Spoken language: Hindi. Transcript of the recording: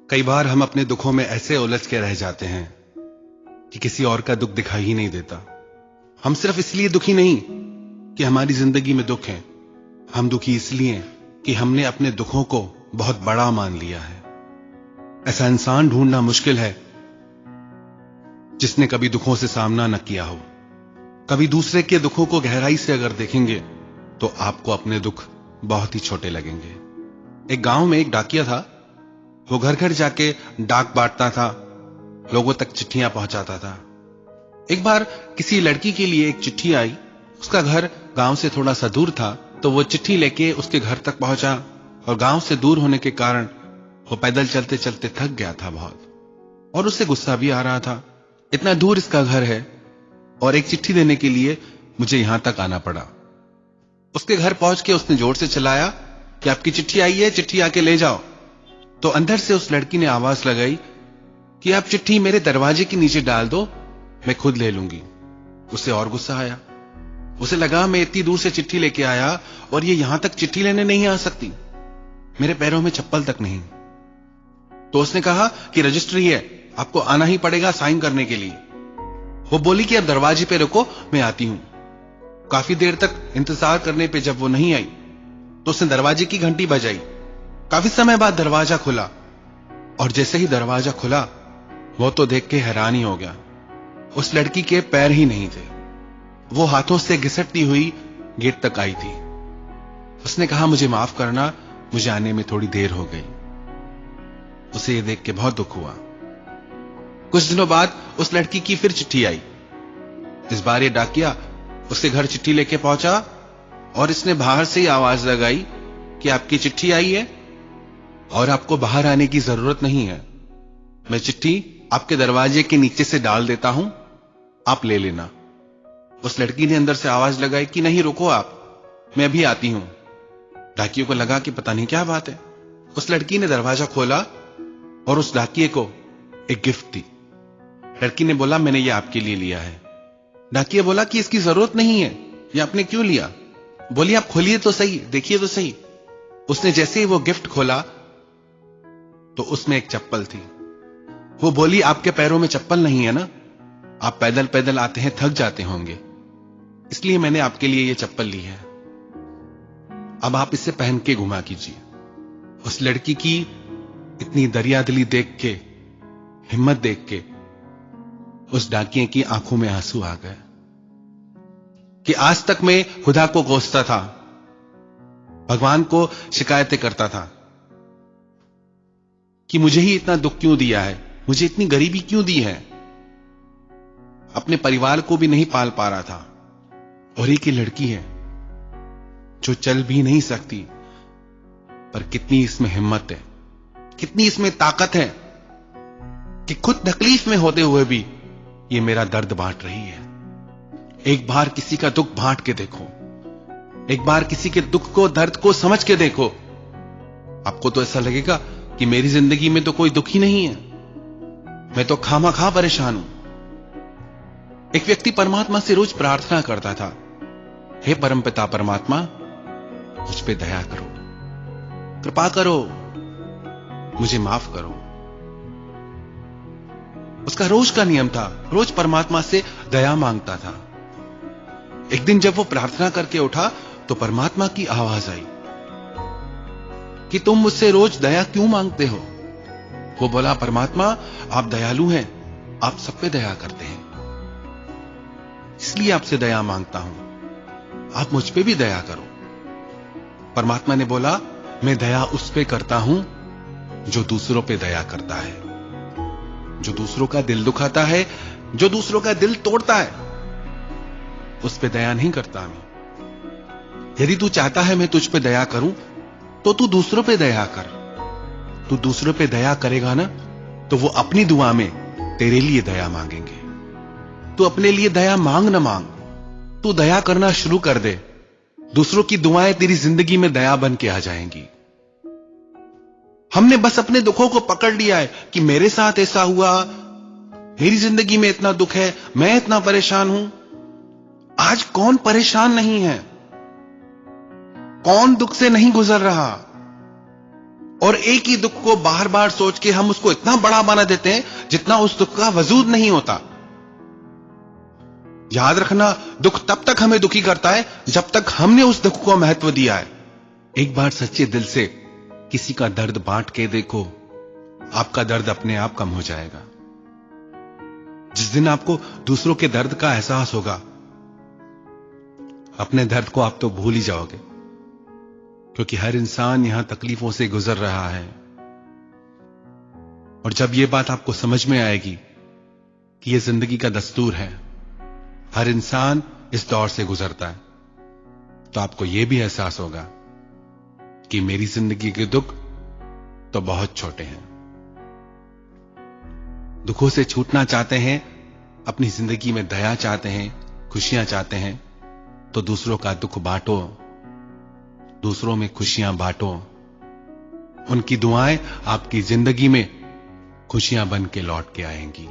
कई बार हम अपने दुखों में ऐसे उलझ के रह जाते हैं कि किसी और का दुख दिखाई ही नहीं देता। हम सिर्फ इसलिए दुखी नहीं कि हमारी जिंदगी में दुख है, हम दुखी इसलिए कि हमने अपने दुखों को बहुत बड़ा मान लिया है। ऐसा इंसान ढूंढना मुश्किल है जिसने कभी दुखों से सामना न किया हो। कभी दूसरे के दुखों को गहराई से अगर देखेंगे तो आपको अपने दुख बहुत ही छोटे लगेंगे। एक गांव में एक डाकिया था। वो घर घर जाके डाक बांटता था, लोगों तक चिट्ठियां पहुंचाता था। एक बार किसी लड़की के लिए एक चिट्ठी आई। उसका घर गांव से थोड़ा सा दूर था, तो वो चिट्ठी लेके उसके घर तक पहुंचा और गांव से दूर होने के कारण वो पैदल चलते चलते थक गया था बहुत, और उससे गुस्सा भी आ रहा था। इतना दूर इसका घर है और एक चिट्ठी देने के लिए मुझे यहां तक आना पड़ा। उसके घर पहुंच के उसने जोर से चिल्लाया कि आपकी चिट्ठी आई है, चिट्ठी आके ले जाओ। तो अंदर से उस लड़की ने आवाज लगाई कि आप चिट्ठी मेरे दरवाजे के नीचे डाल दो, मैं खुद ले लूंगी। उसे और गुस्सा आया। उसे लगा मैं इतनी दूर से चिट्ठी लेके आया और ये यहां तक चिट्ठी लेने नहीं आ सकती, मेरे पैरों में चप्पल तक नहीं। तो उसने कहा कि रजिस्ट्री है, आपको आना ही पड़ेगा साइन करने के लिए। वो बोली कि अब दरवाजे पे रुको, मैं आती हूं। काफी देर तक इंतजार करने पे जब वो नहीं आई तो उसने दरवाजे की घंटी बजाई। काफी समय बाद दरवाजा खुला, और जैसे ही दरवाजा खुला वो तो देख के हैरान ही हो गया। उस लड़की के पैर ही नहीं थे। वो हाथों से घिसटती हुई गेट तक आई थी। उसने कहा मुझे माफ करना, मुझे आने में थोड़ी देर हो गई। उसे ये देख के बहुत दुख हुआ। कुछ दिनों बाद उस लड़की की फिर चिट्ठी आई। इस बार ये डाकिया उसके घर चिट्ठी लेके पहुंचा और इसने बाहर से ही आवाज लगाई कि आपकी चिट्ठी आई है और आपको बाहर आने की जरूरत नहीं है, मैं चिट्ठी आपके दरवाजे के नीचे से डाल देता हूं, आप ले लेना। उस लड़की ने अंदर से आवाज लगाई कि नहीं रुको आप, मैं अभी आती हूं। डाकियों को लगा कि पता नहीं क्या बात है। उस लड़की ने दरवाजा खोला और उस डाकिये को एक गिफ्ट दी। लड़की ने बोला मैंने ये आपके लिए लिया है। डाकिया बोला कि इसकी जरूरत नहीं है, ये आपने क्यों लिया? बोली आप खोलिए तो सही, देखिए तो सही। उसने जैसे ही वो गिफ्ट खोला तो उसमें एक चप्पल थी। वो बोली आपके पैरों में चप्पल नहीं है ना, आप पैदल पैदल आते हैं, थक जाते होंगे, इसलिए मैंने आपके लिए ये चप्पल ली है, अब आप इसे पहन के घुमा कीजिए। उस लड़की की इतनी दरियादिली देख के, हिम्मत देख के उस डाकिये की आंखों में आंसू आ गए कि आज तक मैं खुदा को कोसता था, भगवान को शिकायतें करता था कि मुझे ही इतना दुख क्यों दिया है, मुझे इतनी गरीबी क्यों दी है। अपने परिवार को भी नहीं पाल पा रहा था, और एक ही लड़की है जो चल भी नहीं सकती, पर कितनी इसमें हिम्मत है, कितनी इसमें ताकत है कि खुद तकलीफ में होते हुए भी ये मेरा दर्द बांट रही है। एक बार किसी का दुख बांट के देखो, एक बार किसी के दुख को, दर्द को समझ के देखो, आपको तो ऐसा लगेगा कि मेरी जिंदगी में तो कोई दुख ही नहीं है, मैं तो खामा-खा परेशान हूं। एक व्यक्ति परमात्मा से रोज प्रार्थना करता था, हे परमपिता परमात्मा, मुझ पे दया करो, कृपा करो, मुझे माफ करो। उसका रोज का नियम था, रोज परमात्मा से दया मांगता था। एक दिन जब वो प्रार्थना करके उठा तो परमात्मा की आवाज आई कि तुम मुझसे रोज दया क्यों मांगते हो? वो बोला परमात्मा आप दयालु हैं, आप सब पे दया करते हैं, इसलिए आपसे दया मांगता हूं, आप मुझ पे भी दया करो। परमात्मा ने बोला मैं दया उस पे करता हूं जो दूसरों पे दया करता है, जो दूसरों का दिल दुखाता है, जो दूसरों का दिल तोड़ता है, उस पे दया नहीं करता मैं। यदि तू चाहता है मैं तुझ पे दया करूं तो तू दूसरों पे दया कर। तू दूसरों पे दया करेगा ना तो वो अपनी दुआ में तेरे लिए दया मांगेंगे। तू अपने लिए दया मांग ना मांग, तू दया करना शुरू कर दे, दूसरों की दुआएं तेरी जिंदगी में दया बन के आ जाएंगी। हमने बस अपने दुखों को पकड़ लिया है कि मेरे साथ ऐसा हुआ, मेरी जिंदगी में इतना दुख है, मैं इतना परेशान हूं। आज कौन परेशान नहीं है? कौन दुख से नहीं गुजर रहा? और एक ही दुख को बार बार सोच के हम उसको इतना बड़ा बना देते हैं जितना उस दुख का वजूद नहीं होता। याद रखना, दुख तब तक हमें दुखी करता है जब तक हमने उस दुख को महत्व दिया है। एक बार सच्चे दिल से किसी का दर्द बांट के देखो, आपका दर्द अपने आप कम हो जाएगा। जिस दिन आपको दूसरों के दर्द का एहसास होगा, अपने दर्द को आप तो भूल ही जाओगे, क्योंकि हर इंसान यहां तकलीफों से गुजर रहा है। और जब यह बात आपको समझ में आएगी कि यह जिंदगी का दस्तूर है, हर इंसान इस दौर से गुजरता है, तो आपको यह भी एहसास होगा कि मेरी जिंदगी के दुख तो बहुत छोटे हैं। दुखों से छूटना चाहते हैं, अपनी जिंदगी में दया चाहते हैं, खुशियां चाहते हैं, तो दूसरों का दुख बांटो, दूसरों में खुशियां बांटो। उनकी दुआएं आपकी जिंदगी में खुशियां बन के लौट के आएंगी।